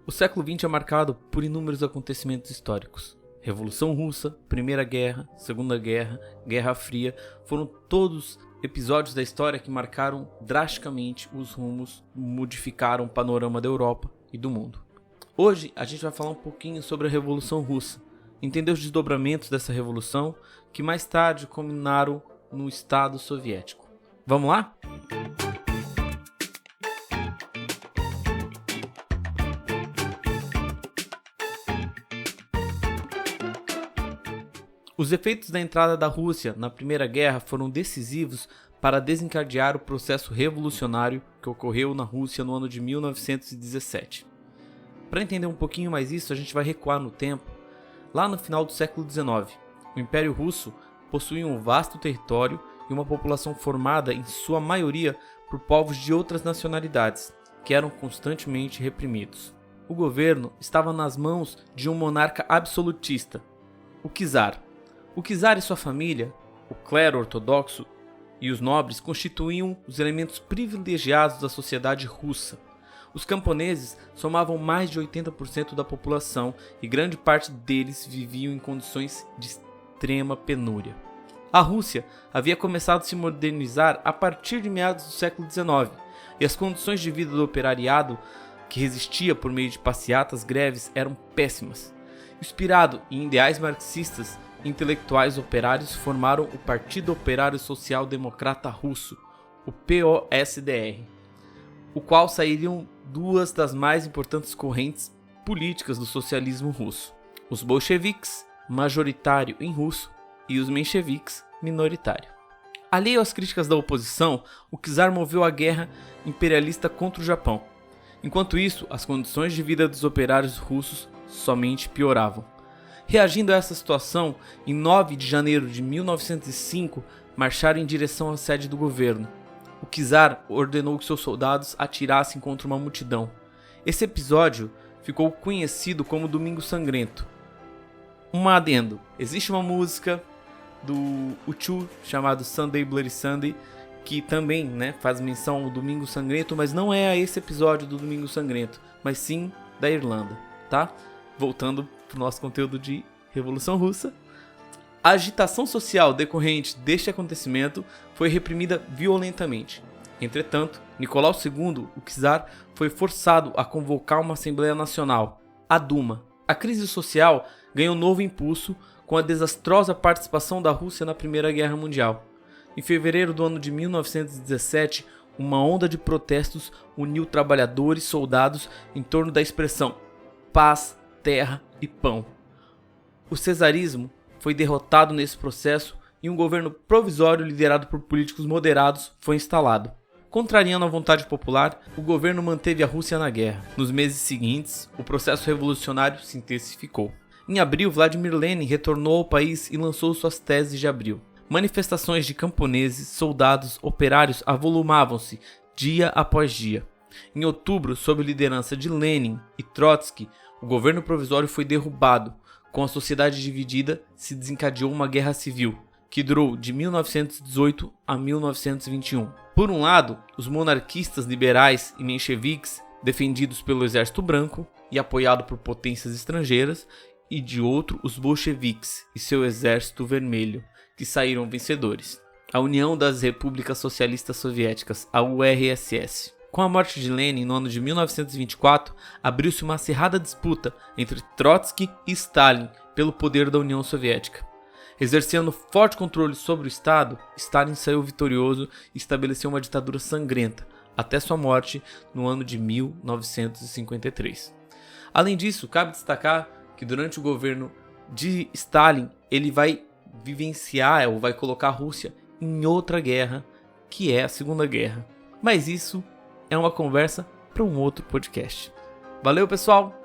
O século XX é marcado por inúmeros acontecimentos históricos. Revolução Russa, Primeira Guerra, Segunda Guerra, Guerra Fria, foram todos episódios da história que marcaram drasticamente os rumos, modificaram o panorama da Europa e do mundo. Hoje a gente vai falar um pouquinho sobre a Revolução Russa, entender os desdobramentos dessa revolução que mais tarde culminaram no Estado Soviético. Vamos lá? Os efeitos da entrada da Rússia na Primeira Guerra foram decisivos para desencadear o processo revolucionário que ocorreu na Rússia no ano de 1917. Para entender um pouquinho mais isso, a gente vai recuar no tempo. Lá no final do século XIX, o Império Russo possuía um vasto território e uma população formada, em sua maioria, por povos de outras nacionalidades, que eram constantemente reprimidos. O governo estava nas mãos de um monarca absolutista, o czar. O czar e sua família, o clero ortodoxo e os nobres constituíam os elementos privilegiados da sociedade russa. Os camponeses somavam mais de 80% da população e grande parte deles viviam em condições de extrema penúria. A Rússia havia começado a se modernizar a partir de meados do século XIX e as condições de vida do operariado, que resistia por meio de passeatas greves, eram péssimas. Inspirado em ideais marxistas, intelectuais operários formaram o Partido Operário Social Democrata Russo, o POSDR, o qual sairiam duas das mais importantes correntes políticas do socialismo russo: os bolcheviques, majoritário em russo, e os mencheviques, minoritário. Alheio às críticas da oposição, o czar moveu a guerra imperialista contra o Japão. Enquanto isso, as condições de vida dos operários russos somente pioravam. Reagindo a essa situação, em 9 de janeiro de 1905, marcharam em direção à sede do governo. O czar ordenou que seus soldados atirassem contra uma multidão. Esse episódio ficou conhecido como Domingo Sangrento. Um adendo: existe uma música do U2 chamada Sunday Bloody Sunday, que também faz menção ao Domingo Sangrento, mas não é a esse episódio do Domingo Sangrento, mas sim da Irlanda, tá? Voltando para o nosso conteúdo de Revolução Russa. A agitação social decorrente deste acontecimento foi reprimida violentamente. Entretanto, Nicolau II, o czar, foi forçado a convocar uma Assembleia Nacional, a Duma. A crise social ganhou novo impulso com a desastrosa participação da Rússia na Primeira Guerra Mundial. Em fevereiro do ano de 1917, uma onda de protestos uniu trabalhadores e soldados em torno da expressão paz, terra e pão. O cesarismo foi derrotado nesse processo e um governo provisório liderado por políticos moderados foi instalado. Contrariando a vontade popular, o governo manteve a Rússia na guerra. Nos meses seguintes, o processo revolucionário se intensificou. Em abril, Vladimir Lenin retornou ao país e lançou suas teses de abril. Manifestações de camponeses, soldados, operários avolumavam-se dia após dia. Em outubro, sob a liderança de Lenin e Trotsky, o governo provisório foi derrubado. Com a sociedade dividida, se desencadeou uma guerra civil, que durou de 1918 a 1921. Por um lado, os monarquistas liberais e mencheviques, defendidos pelo Exército Branco e apoiado por potências estrangeiras, e de outro, os bolcheviques e seu Exército Vermelho, que saíram vencedores. A União das Repúblicas Socialistas Soviéticas, a URSS. Com a morte de Lenin no ano de 1924, abriu-se uma acirrada disputa entre Trotsky e Stalin pelo poder da União Soviética. Exercendo forte controle sobre o Estado, Stalin saiu vitorioso e estabeleceu uma ditadura sangrenta, até sua morte no ano de 1953. Além disso, cabe destacar que durante o governo de Stalin, ele vai vivenciar ou vai colocar a Rússia em outra guerra, que é a Segunda Guerra. Mas isso é uma conversa para um outro podcast. Valeu, pessoal!